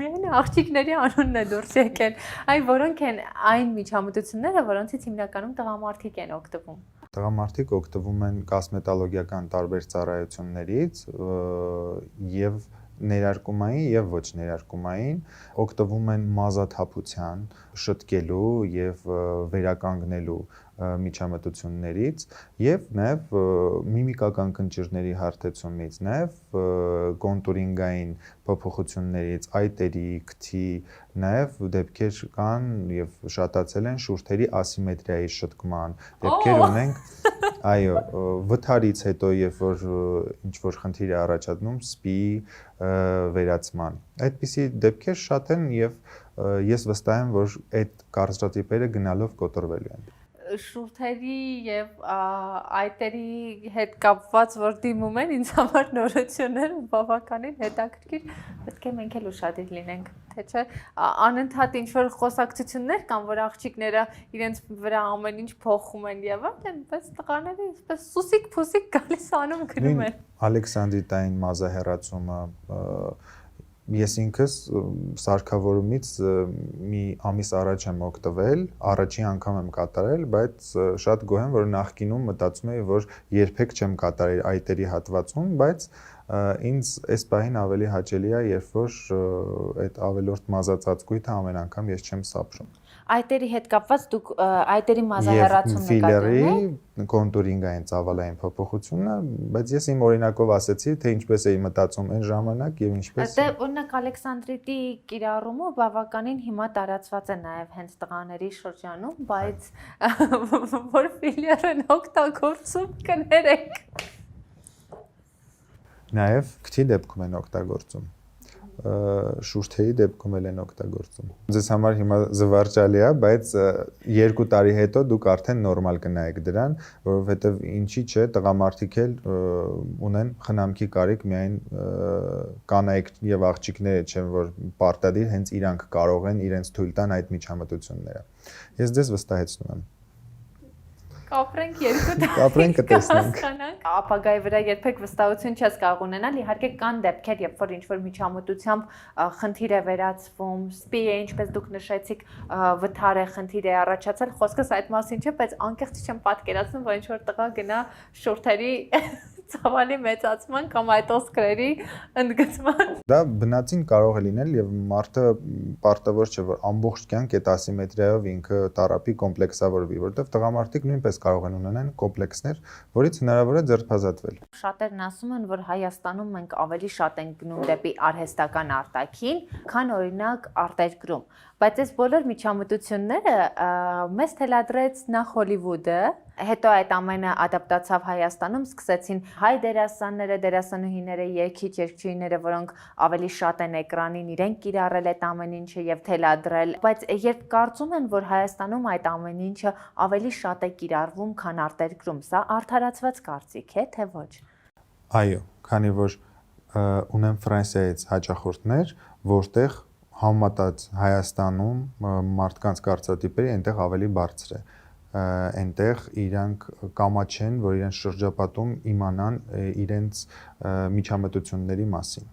միայն աղջիկների անունն է դուրս եկել, այն որոնք են այն միջամտությունները, որոնցից հիմնականում տղամարդիկ են օգտվում։ Տղամարդիկ օգտվում են կոսմետոլոգիական տարբեր ծառայություններից եւ ներարկումային եւ ոչ ներարկումային օգտվում են մազաթափության, շտկելու եւ վերականգնելու միջամտություններից եւ նաեւ միմիկական կնճիռների հարթեցումից, նաեւ կոնտուրինգային փոփոխություններից, այտերի, քթի, նաեւ դեպքեր կան եւ շատացել են շուրթերի ասիմետրիայի շտկման, դեպքեր ունենք այո, վթարից հետո երբ որ ինչ որ խնդիր է առաջանում սպի վերացման։ Այդպիսի դեպքեր շատ են եւ ես վստահ եմ, որ այդ կարծրատիպերը գնալով կոտրվելու են։ Շուրթերի եւ այտերի հետ կապված որ դիմում են ինձ համար նորությունները բավականին հետաքրքիր պետք է մենք էլ ուշադիր լինենք թե չէ անընդհատ ինչ որ խոսակցություններ կան որ աղջիկները իրենց վրա ամեն ինչ փոխում են եւ այլն բայց տղաները այսպես սուսիկ փուսիկ գալիս անում գնում են Ալեքսանդրիտային մազահեռացումը Ես ինքս սարքավորումից մի ամիս առաջ եմ օգտվել, առաջին անգամ եմ կատարել, բայց շատ գոհ եմ, որ նախկինում մտածում էի, որ երբեք չեմ կատարել այտերի հատվածում, բայց ինձ այս պահին ավելի հաճելի է, երբ որ այդ ավելորդ մազածածկույթը ամեն անգամ ես չեմ սափրում։ Այտերի հետ կապված դուք այտերի մազահեռացում նկատում եք կոնտուրինգային ծավալային փոփոխությունը, բայց ես իմ օրինակով ասեցի, թե ինչպես էի մտածում այն ժամանակ եւ ինչպես Դե օրինակ Ալեքսանդրիտի կիրառումը բավականին հիմա տարածված է նաեւ հենց տղաների շրջանում, բայց որ ֆիլերն օգտագործում կներեք։ Նաեւ քթի դեպքում են օգտագործում։ Շուրթերի դեպքում էլ են օգտագործում։ Ձեզ համար հիմա զվարճալի է, բայց 2 տարի հետո դուք արդեն նորմալ կնայեք դրան, որովհետև ինչի՞ չէ, տղամարդիկ էլ ունեն խնամքի կարիք, միայն կանայք եւ աղջիկները չեն, որ պարտադիր հենց իրանք կարող են իրենց թույլ տան այդ միջամտությունները։ Ես ձեզ վստահեցնում եմ։ Կապրենք երկու Կապրենք, կտեսնենք։ Ապագայի վրա երբեք վստահություն չես կարող ունենալ, իհարկե կան դեպքեր, երբ որ ինչ-որ միջամտությամբ խնդիր է վերածվում, սպի է, ինչպես դուք նշեցիք, վթար է, խնդիր է առաջացել, խոսքս այդ մասին չէ, բայց անկեղծ չեմ պատկերացնում, որ ինչ-որ տղա գնա շուրթերի ցավալի մեծացման կամ այդ օսկրերի ընդգծման։ Դա բնածին կարող է լինել եւ մարդը պարտավոր չէ որ ամբողջ կյանք այդ ասիմետրիայով ինքը տարապի կոմպլեքսավորվի, որովհետեւ տղամարդիկ նույնպես կարող են ունենան կոմպլեքսներ, որից հնարավոր է ձերբազատվել։ Շատերն ասում են, որ Հայաստանում մենք ավելի շատ ենք գնում դեպի արհեստական արտաքին, քան օրինակ արտերկրում, բայց այս բոլոր միջամտությունները մեզ թելադրեց նախ Հոլիվուդը, հետո այդ ամենը ադապտացավ Հայաստանում, սկսեցին հայ դերասանները, դերասանուհիները, երգիչ, երգչուհիները, որոնք ավելի շատ են էկրանին, իրենք կիրառել այդ ամեն ինչը եւ թելադրել, բայց երբ կարծում են, որ Հայաստանում այդ ամեն ինչը ավելի շատ է կիրառվում, քան արտերկրում, սա արդարացված կարծիք է, թե ոչ։ Այո, քանի որ ունեմ Ֆրանսիայից հաճախորդներ, որտեղ համեմատած Հայաստանում մարդկանց կարծրատիպերը այնտեղ ավելի բարձր է։ Այնտեղ իրանք կամաչեն, որ իրենց շրջապատում իմանան իրենց միջամտությունների մասին։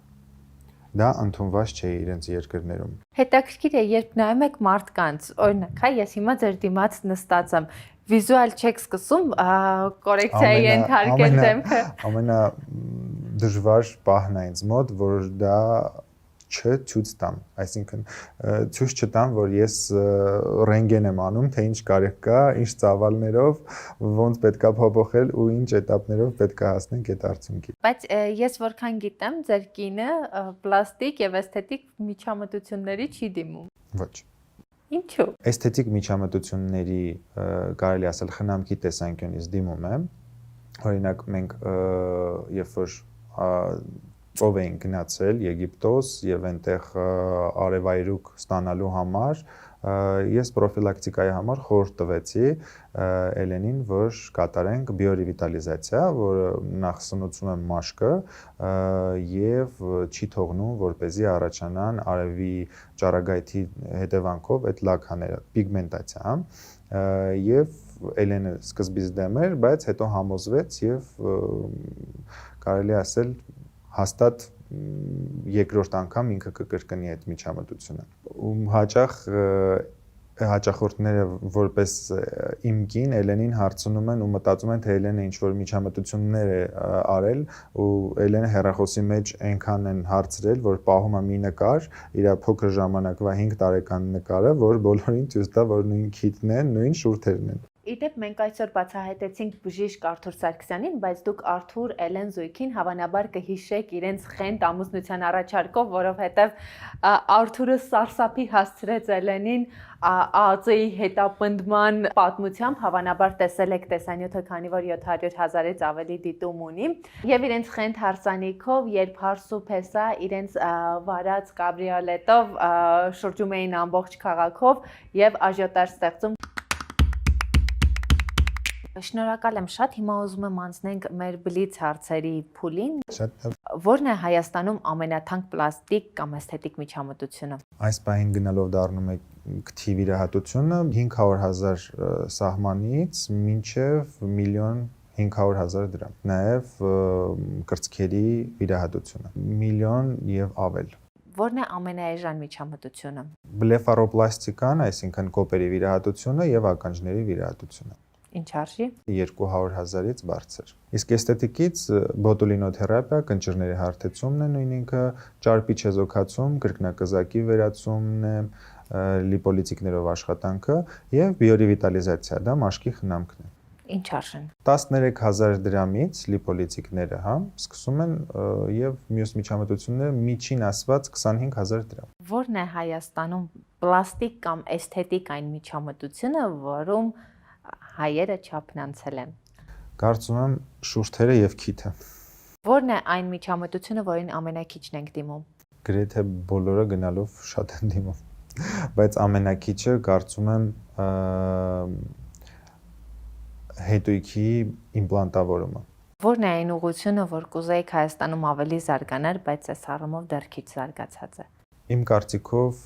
Դա ընդունված չէ իրենց երկրներում։ Հետաքրքիր է, երբ նայում եք մարդկանց, օրինակ, հա, ես հիմա ձեր դիմաց նստած եմ, վիզուալ չեք սկսում կորեկցիայի ենթարկել դեմքը։ Ամենա դժվար պահն է ինձ մոտ, որ դա չցույց տամ, այսինքն ցույց չտամ, որ ես ռենտգեն եմ անում, թե ինչ կարիք կա, ինչ ծավալներով, ոնց պետքա փոփոխել ու ինչ էտապներով պետքա հասնենք այդ արդյունքի։ Բայց ես որքան գիտեմ, ձեր կինը պլաստիկ եւ էսթետիկ միջամտությունների չի դիմում։ Ոչ։ Ինչու՞։ Էսթետիկ միջամտությունների կարելի ասել խնամքի տեսանկյունից դիմում եմ։ Օրինակ մենք երբ որ ծով էին գնացել Եգիպտոս եւ այնտեղ արևայրուք ստանալու համար ես պրոֆիլակտիկայի համար խորհուրդ տվեցի Էլենին, որ կատարենք բիորևիտալիզացիա, որը նախ սնուցում եմ մաշկը եւ չի թողնում, որպեսզի առաջանան արևի ճառագայթի հետևանքով այդ լաքաները, պիգմենտացիա, եւ Էլենը սկզբից դեմ էր, բայց հետո համոզվեց եւ կարելի ասել հաստատ երկրորդ անգամ ինքը կկրկնի այդ միջամտությունը։ Հաճախորդները որպես իմ կին Էլենին հարցնում են ու մտածում են, թե Էլենը ինչ-որ միջամտություններ է արել ու Էլենը հեռախոսի մեջ այնքան են հարցրել, որ պահում է մի նկար, իր փոքր ժամանակվա 5 տարեկան նկարը, որ բոլորին ցույց տա, որ նույն քիթն են, նույն շուրթերն են։ Իդեպ մենք այսօր բացահայտեցինք բժիշկ Արթուր Սարգսյանին, բայց դուք Արթուր Էլեն Զույգին հավանաբար կհիշեք իրենց խենթ ամուսնության առաջարկով, որովհետև Արթուրը սարսափի հասցրեց Էլենին ԱԱԾ-ի հետապնդման պատմությամբ, հավանաբար տեսել եք տեսանյութը, քանի որ 700,000-ից ավելի դիտում ունի, եւ իրենց խենթ հարսանիքով, երբ հարսուփ հեսա իրենց վարած կաբրիոլետով շրջում էին ամբողջ քաղաքով եւ աժիոտաժ ստեղծում։ Շնորհակալ եմ շատ, հիմա ուզում եմ անցնենք մեր բլից հարցերի փուլին։ Որն է Հայաստանում ամենաթանկ պլաստիկ կամ էսթետիկ միջամտությունը։ Այս պահին գնալով դառնում է քթի վիրահատությունը 500,000 սահմանից մինչև 1,500,000 դրամ։ Նաև կրծքերի վիրահատությունը 1,000,000 եւ ավել։ Որն է ամենաէժան միջամտությունը։ Բլեֆարոպլաստիկան, այսինքն կոպերի վիրահատությունը եւ ականջների վիրահատությունը։ Ինչ արժի։ 200,000-ից բարձր։ Իսկ էսթետիկից բոտուլինոթերապիա, կնճիռների հարթեցումն է նույն ինքը, ճարպի չեզոքացում, կրկնակզակի վերացումն է, լիպոլիցիկներով աշխատանքը եւ բիորևիտալիզացիա, դա մաշկի խնամքն է։ Ինչ արժեն։ 13,000 դրամից լիպոլիցիկները, հա, սկսում են եւ մյուս միջամտությունները միջին ասված 25,000 դրամ։ Որն է Հայաստանում պլաստիկ կամ էսթետիկ այն միջամտությունը, որում հայերը չափնանցել են։ Կարծում եմ շուրթերը եւ քիթը։ Որն է այն միջամտությունը, որին ամենակիչն ենք դիմում։ Գրեթե բոլորը գնալով շատ են դիմում, բայց ամենակիչը կարծում եմ հետույքի իմպլանտավորումը։ Որն է այն ուղղությունը, որ կուզեիք Հայաստանում ավելի զարգանար, բայց այս առումով դեռ քիչ զարգացած է։ Իմ կարծիքով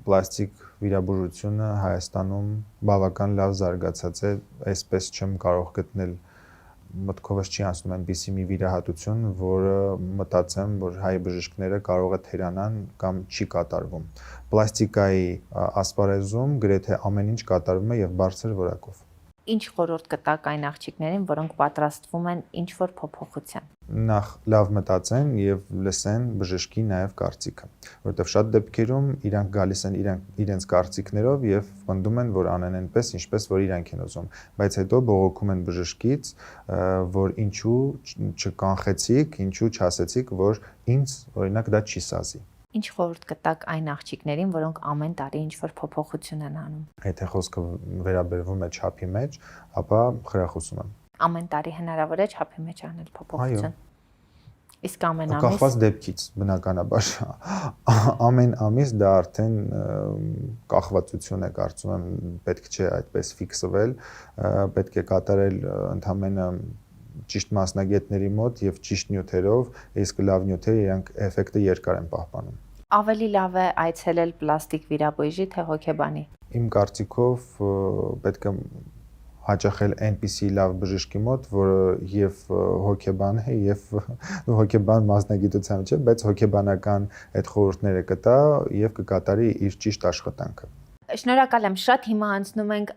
պլաստիկ վիրաբուժությունը Հայաստանում բավական լավ զարգացած է, այսպես չեմ կարող գտնել մտքովս չի անցնում այնպիսի մի վիրահատություն, որը մտածեմ, որ հայ բժիշկները կարող է թերանան կամ չի կատարվում։ Պլաստիկայի ասպարեզում գրեթե ամեն ինչ կատարվում է եւ բարձր որակով։ Ինչ խորհուրդ կտաք այն աղջիկներին, որոնք պատրաստվում են ինչ-որ փոփոխության։ Նախ լավ մտածեն եւ լսեն բժշկի նաեւ կարծիքը, որովհետեւ շատ դեպքերում իրանք գալիս են իրենց կարծիքներով եւ պնդում են, որ անեն այնպես, ինչպես որ իրանք են ուզում, բայց հետո բողոքում են բժշկից, որ ինչու չկանխեցիք, ինչու չասեցիք, որ ինձ օրինակ դա չի սազի։ Ինչ խորհուրդ կտաք այն աղջիկներին, որոնք ամեն տարի ինչ-որ փոփոխություն են անում։ Եթե խոսքը վերաբերվում է չափի մեջ, ապա խրախուսում եմ։ Ամեն տարի հնարավոր է չափի մեջ անել փոփոխություն։ Իսկ ամեն ամիս կախված դեպքից, բնականաբար, ամեն ամիս դա արդեն կախվածություն է, կարծում եմ, պետք չէ այդպես ֆիքսվել, պետք է կատարել ընդամենը ճիշտ մասնագետների մոտ եւ ճիշտ նյութերով, իսկ լավ նյութերը իրանք էֆեկտը երկար են պահպանում։ Ավելի լավ է այցելել պլաստիկ վիրաբույժի թե հոգեբանի։ Իմ կարծիքով պետք է հաճախել այնպիսի լավ բժշկի մոտ, որը եւ հոգեբան է եւ հոգեբան մասնագիտությամբ չէ, բայց հոգեբանական այդ խորհուրդները կտա եւ կկատարի իր ճիշտ աշխատանքը։ Շնորհակալ եմ շատ, հիմա անցնում ենք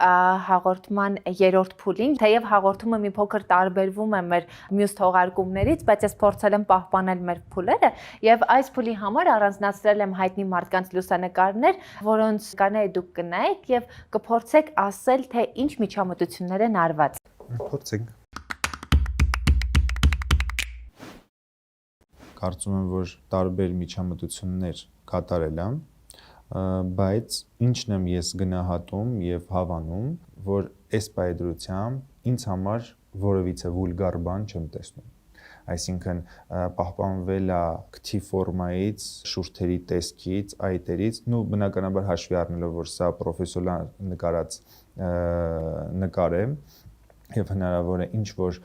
հաղորդման 3-րդ փուլին, թեև հաղորդումը մի փոքր տարբերվում է մեր մյուս թողարկումներից, բայց ես փորձել եմ պահպանել մեր փուլերը եւ այս փուլի համար առանձնացրել եմ հայտնի մարդկանց լուսանկարներ, որոնց կանեի դուք կնայեք եւ կփորձեք ասել, թե ինչ միջամտություններ են արված։ Փորձենք։ Կարծում եմ, որ տարբեր միջամտություններ կատարել եմ, բայց ինչն եմ ես գնահատում եւ հավանում, որ այս պայդրությամբ ինձ համար որևիցե վուլգար բան չեմ տեսնում։ Այսինքն պահպանվել է քթի ֆորմայից, շուրթերի տեսքից, այտերից, բնականաբար հաշվի առնելով, որ սա պրոֆեսիոնալ նկարած նկար է, եւ հնարավոր է ինչ որ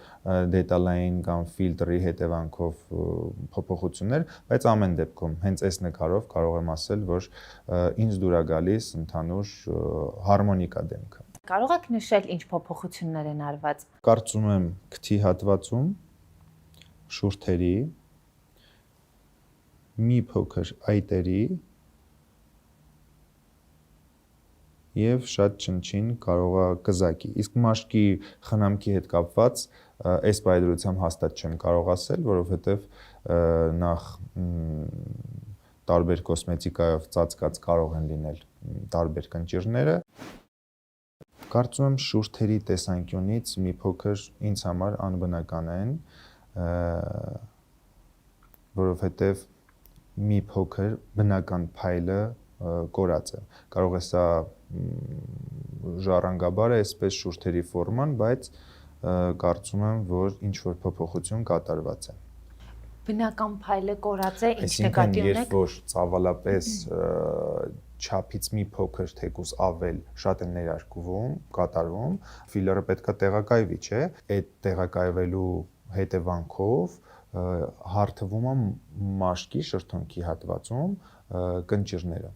դետալային կամ ֆիլտրի հետևանքով փոփոխություններ, բայց ամեն դեպքում հենց այս նկարով կարող եմ ասել, որ ինձ դուր է գալիս ընդհանուր հարմոնիկա դեմքը։ Կարող եք նշել ինչ փոփոխություններ են արված։ Կարծում եմ քթի հատվածում, շուրթերի, մի փոքր այտերի եւ շատ չնչին կարող է կզակի։ Իսկ մաշկի խնամքի հետ կապված այս պայդրությամբ հաստատ չեմ կարող ասել, որովհետեւ նախ տարբեր կոսմետիկայով ծածկած կարող են լինել տարբեր կնճիռները։ Կարծում եմ շուրթերի տեսանկյունից մի փոքր ինձ համար անբնական են, որովհետեւ մի փոքր բնական փայլը կորած է։ Կարող է սա ժառանգաբար է այսպես շուրթերի ֆորման, բայց կարծում եմ, որ ինչ որ փոփոխություն կատարված է։ Բնական փայլը կորած է, ինչ Այսինքն, նկատի ունեք։ երբ որ ծավալապես չափից մի փոքր թեկուզ ավել շատ է ներարկվում, կատարվում, ֆիլերը պետքա տեղակայվի, չէ՞։ Այդ տեղակայվելու հետևանքով հարթվում է մաշկի շրթունքի հատվածում կնճիռները։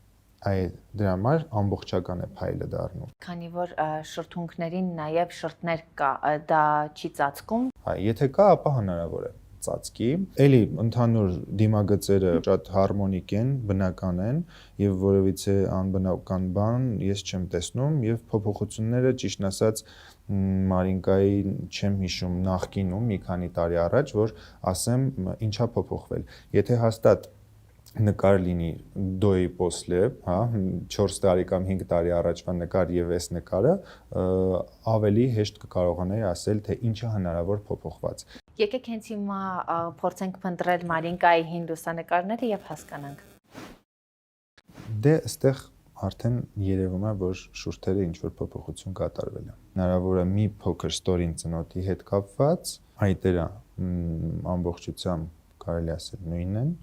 Դրա համար ամբողջական է փայլը դառնում։ Քանի որ շրթունքներին նաև շրթներ կա, դա չի ծածկում։ Եթե կա, ապա հնարավոր է ծածկի։ Էլի ընդհանուր դիմագծերը շատ հարմոնիկ են, բնական են եւ որևիցե անբնական բան ես չեմ տեսնում եւ փոփոխությունները ճիշտն ասած Մարինկայի չեմ հիշում նախկինում մի քանի տարի առաջ, որ ասեմ ինչա փոփոխվել։ Եթե հաստատ նկար լինի դոյի պոսլե, հա, 4 տարի կամ 5 տարի առաջվա նկար եւ այս նկարը ավելի հեշտ կկարողանայի ասել, թե ինչը հնարավոր փոփոխված։ Եկեք հենց հիմա փորձենք փնտրել Մարինկայի հին լուսանկարները եւ հասկանանք։ Դե այստեղ արդեն երևում է, որ շուրթերը ինչ որ փոփոխություն կատարվել է։ Հնարավոր է մի փոքր ստորին ծնոտի հետ կապված, այտերը ամբողջությամբ կարելի ասել նույնն են,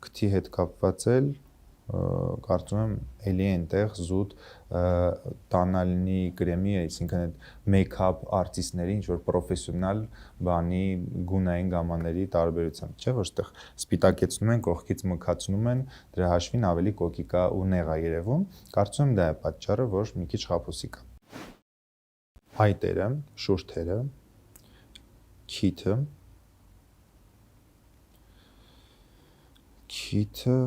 քթի հետ կապված էլ կարծում եմ էլի այնտեղ զուտ տանալնի կրեմի, այսինքն այդ մեյքափ արտիստների ինչ որ պրոֆեսիոնալ բանի գունային գամաների տարբերությամբ, չէ՞ որ այդտեղ սպիտակեցնում են, կողքից մքացնում են, դրա հաշվին ավելի կոկիկա ու նեղ է երևում, կարծում եմ դա է պատճառը, որ մի քիչ խաբուսիկ է։ Հայտերը, շուրթերը, քիթը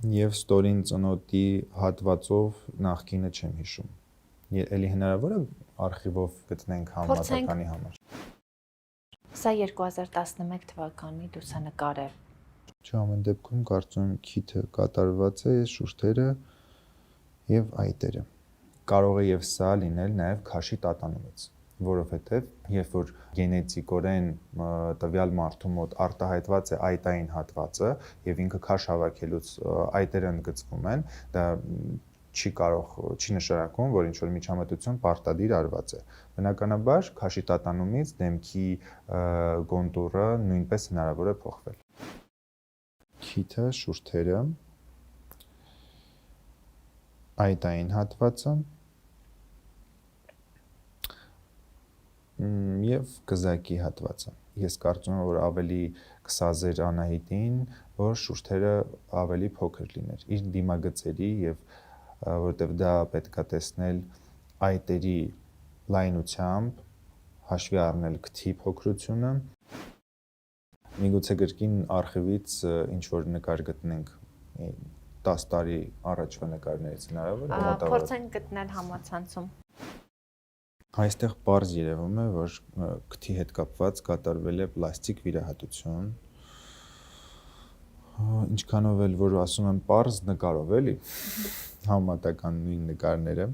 եւ ստորին ծնոտի հատվածով նախկինը չեմ հիշում։ Էլի հնարավոր է արխիվով գտնենք համատականի համար։ Սա 2011 թվականի լուսանկար է։ Չէ, ամեն դեպքում կարծում եմ քիթը կատարված է, շուրթերը եւ այտերը։ Կարող է եւ սա լինել նաեւ քաշի տատանումից, որովհետեւ երբ որ գենետիկորեն տվյալ մարդու մոտ արտահայտված է այտային հատվածը եւ ինքը քաշ հավաքելուց այտերը ընդգծվում են, դա չի նշանակում, որ ինչ-որ միջամտություն պարտադիր արված է։ Բնականաբար քաշի տատանումից դեմքի կոնտուրը նույնպես հնարավոր է փոխվել։ Քիթը, շուրթերը, այտային հատվածը եւ գզակի հատվածը։ Ես կարծում եմ, որ ավելի կսազեր Անահիտին, որ շուրթերը ավելի փոքր լիներ։ Իր դիմագծերի եւ որտեվ դա պետքա տեսնել այտերի լայնությամբ, հաշվի առնել քթի փոքրությունը։ Միգուցե գրքին արխիվից ինչ որ նկար գտնենք 10 տարի առաջվա նկարներից հնարավոր է մոտավորապես։ Փորձենք գտնել համացանցում։ Այստեղ պարզ երևում է, որ քթի հետ կապված կատարվել է պլաստիկ վիրահատություն։ Ինչքանով էլ որ ասում եմ պարզ նկարով էլի, համատական նույն նկարները,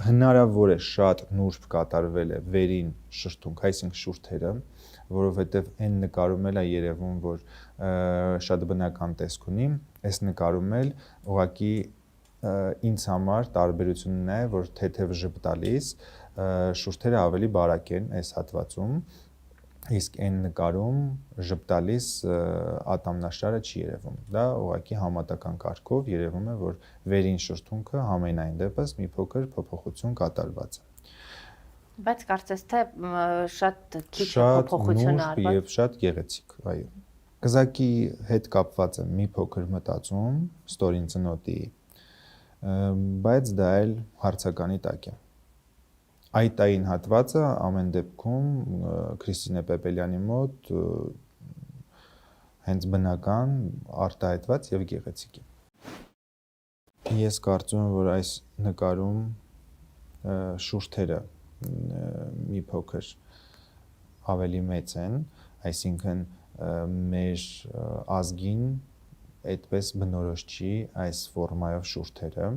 հնարավոր է շատ նուրբ կատարվել է վերին շրթունք, այսինքն շուրթերը, որովհետև այն նկարում էլ է երևում, որ շատ բնական տեսք ունի, այս նկարում էլ ուղղակի ինձ համար տարբերությունն է, որ թեթև ժպտալիս շուրթերը ավելի բարակ են այս հատվածում, իսկ այն նկարում ժպտալիս ատամնաշարը չի երևում։ Դա ուղղակի համատական կարգով երևում է, որ վերին շրթունքը համենայն դեպս մի փոքր փոփոխություն կատարված է։ Բայց կարծես թե շատ քիչ փոփոխություն արված։ Շատ նուրբ եւ շատ գեղեցիկ, այո։ Գզակի հետ կապված է մի փոքր մտածում ստորին ծնոտի, բայց դա էլ հարցականի տակ է։ Այտային հատվածը ամեն դեպքում Քրիստինե Պեպելյանի մոտ հենց բնական, արտահայտված եւ գեղեցիկ է։ Ես կարծում եմ, որ այս նկարում շուրթերը մի փոքր ավելի մեծ են, այսինքն մեր ազգին այդպես բնորոշ չի այս ֆորմայով շուրթերը,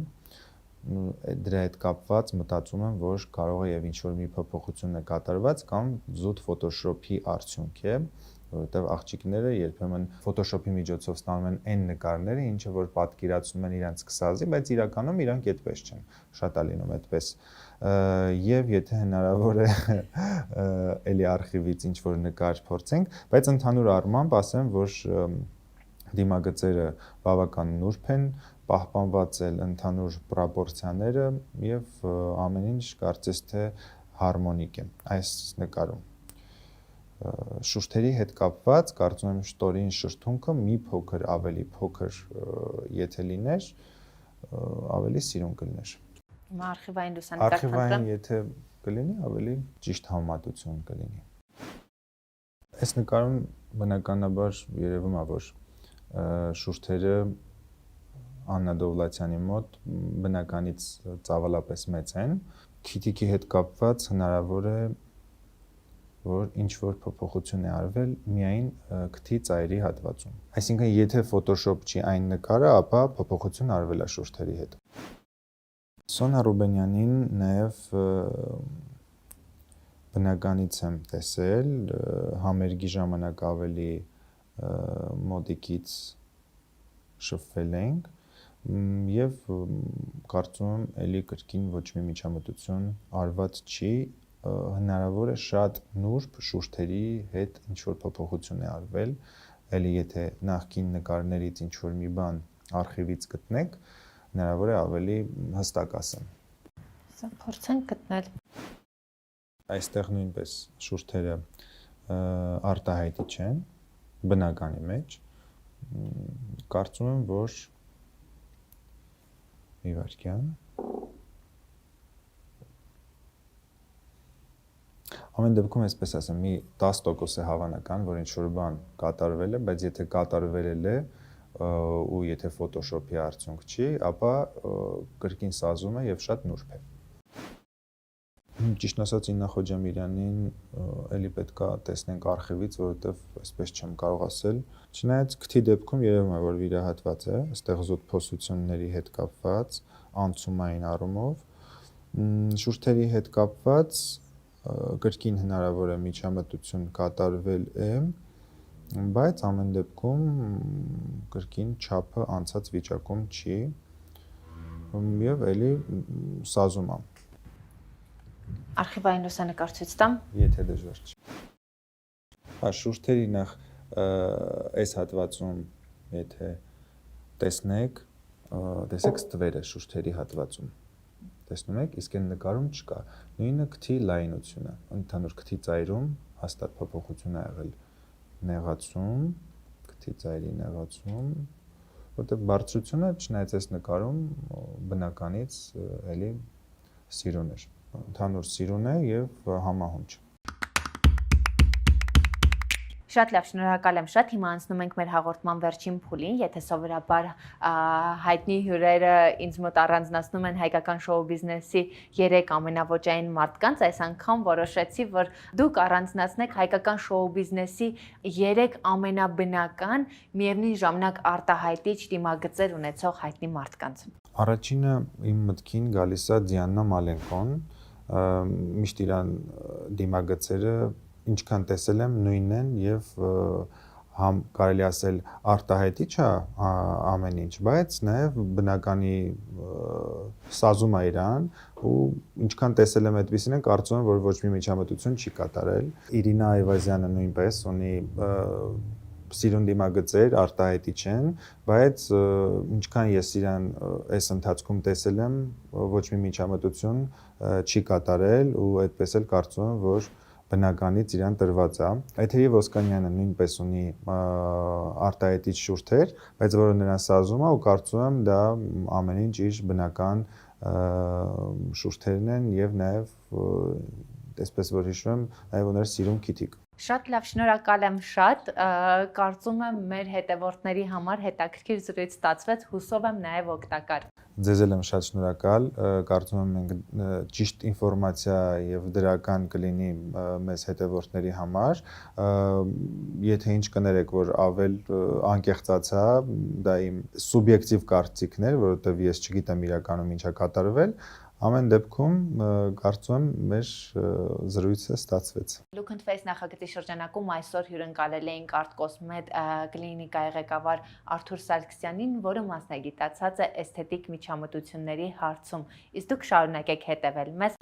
դրա հետ կապված մտածում եմ, որ կարող է եւ ինչ-որ մի փոփոխություն է կատարված կամ զուտ Photoshop-ի արդյունք է, որովհետեւ աղջիկները երբեմն Photoshop-ի միջոցով ստանում են այն նկարները, ինչը որ պատկերացնում են իրենց քսազի, բայց իրականում իրանք այդպես չեն։ Շատ է լինում այդպես։ Եվ եթե հնարավոր է էլի արխիվից ինչ-որ նկար փորձենք, բայց ընդհանուր առմամբ ասեմ, որ դիմագծերը բավական նուրբ են, պահպանված էլ ընդհանուր պրոպորցիաները եւ ամեն ինչ կարծես թե հարմոնիկ է այս նկարում։ Շուրթերի հետ կապված կարծում եմ շտորին շրթունքը մի փոքր ավելի փոքր եթե լիներ, ավելի սիրուն կլիներ։ Հիմա արխիվային լուսանկար Արխիվային եթե կլինի, ավելի ճիշտ համեմատություն կլինի։ Այս նկարում բնականաբար երևում է, որ շուրթերը Աննա Դովլաթյանի մոտ բնականից ծավալապես մեծ են։ Քիթիկի հետ կապված հնարավոր է, որ ինչ-որ փոփոխություն է արվել միայն քթի ծայրի հատվածում։ Այսինքն, եթե Photoshop չի այն նկարը, ապա փոփոխություն արվել է շուրթերի հետ։ Սոնա Ռուբենյանին նաև բնականից եմ տեսել, համերգի ժամանակ ավելի մոդիկից շփվել ենք եւ կարծում եմ էլի կրկին ոչ մի միջամտություն արված չի, հնարավոր է շատ նուրբ շուրթերի հետ ինչ որ փոփոխություն է արվել, էլի եթե նախքին նկարներից ինչ որ մի բան արխիվից գտնեք, հնարավոր է ավելի հստակ ասեմ։ Սա փորձենք գտնել։ Այստեղ նույնպես շուրթերը արտահայտի չեն, բնականի մեջ, կարծում եմ, որ մի վայրկյան։ Ամեն դեպքում այսպես ասեմ, մի 10% է հավանական, որ ինչ-որ բան կատարվել է, բայց եթե կատարվել է ու եթե Photoshop-ի արդյունք չի, ապա կրկին սազում է եւ շատ նուրբ է։ Ճիշտ ասած Իննա Խոջամիրյանին էլի պետքա տեսնենք արխիվից, որովհետեւ այսպես չեմ կարող ասել։ Չնայած քթի դեպքում երևում է, որ վիրահատված է, այստեղ զուտփոսությունների հետ կապված, անցումային առումով, շուրթերի հետ կապված կրկին հնարավոր է միջամտություն կատարվել է, բայց ամեն դեպքում կրկին չափը անցած վիճակում չի եւ էլի սազում է։ Արխիվային լուսանկար ցույց տամ։ Եթե դժվար չի։ Հա, շուրթերի նախ այս հատվածում եթե տեսնեք, տեսեք ստվերը շուրթերի հատվածում։ Տեսնում եք, իսկ այն նկարում չկա։ Նույնը քթի լայնությունը, ընդհանուր քթի ծայրում հաստատ փոփոխություն ա եղել նեղացում, քթի ծայրի նեղացում, որտեղ բարձրությունը չնայած այս նկարում բնականից էլի սիրուն էր։ Ընդհանուր սիրուն է եւ համահունչ։ Շատ լավ, շնորհակալ եմ շատ։ Հիմա անցնում ենք մեր հաղորդման վերջին փուլին, եթե սովորաբար հայտնի հյուրերը ինձ մոտ առանձնացնում են հայկական շոու բիզնեսի 3 ամենաոճային մարդկանց, այս անգամ որոշեցի, որ դուք առանձնացնեք հայկական շոու բիզնեսի 3 ամենաբնական, միևնույն ժամանակ արտահայտիչ դիմագծեր ունեցող հայտնի մարդկանց։ Առաջինը իմ մտքին գալիս է Դիանա Մալենկոն, միշտ իրան դիմագծերը ինչքան տեսել եմ նույնն են եւ համ կարելի ասել արտահայտիչ է ամեն ինչ, բայց նաեւ բնականի սազում է իրան ու ինչքան տեսել եմ այդպեսին են կարծում եմ որ ոչ մի միջամտություն չի կատարել։ Իրինա Այվազյանը նույնպես ունի սիրուն դիմագծեր, արտահայտիչ են, բայց ինչքան ես իրան այս ընթացքում տեսել եմ, ոչ մի միջամտություն չի կատարել ու այդպես էլ կարծում եմ որ բնականից իրան տրված է։ Էթերի Ոսկանյանը նույնպես ունի արտահայտիչ շուրթեր, բայց որը նրան սազում է ու կարծում եմ դա ամեն ինչ իր բնական շուրթերն են եւ նաեւ այսպես որ հիշում եմ նաեւ ուներ սիրուն քիթիկ։ Շատ լավ, շնորհակալ եմ շատ։ Կարծում եմ մեր հետևորդների համար հետաքրքիր զրույց ստացվեց, հուսով եմ նաև օգտակար։ Ձեզ էլ եմ շատ շնորհակալ, կարծում եմ մենք ճիշտ ինֆորմացիա եւ դրական կլինի մեզ հետևորդների համար։ Եթե ինչ կներեք, որ ավել անկեղծացա, դա իմ սուբյեկտիվ կարծիքն էր, որովհետեւ ես չգիտեմ իրականում ինչա կատարվել, ամեն դեպքում կարծում եմ մեր զրույցը ստացվեց։ Look and Face նախագծի շրջանակում այսօր հյուրընկալել էինք ArtCosmet կլինիկայի ղեկավար Արթուր Սարգսյանին, որը մասնագիտացած է էսթետիկ միջամտությունների հարցում։ Իսկ դուք շարունակեք հետևել մեզ։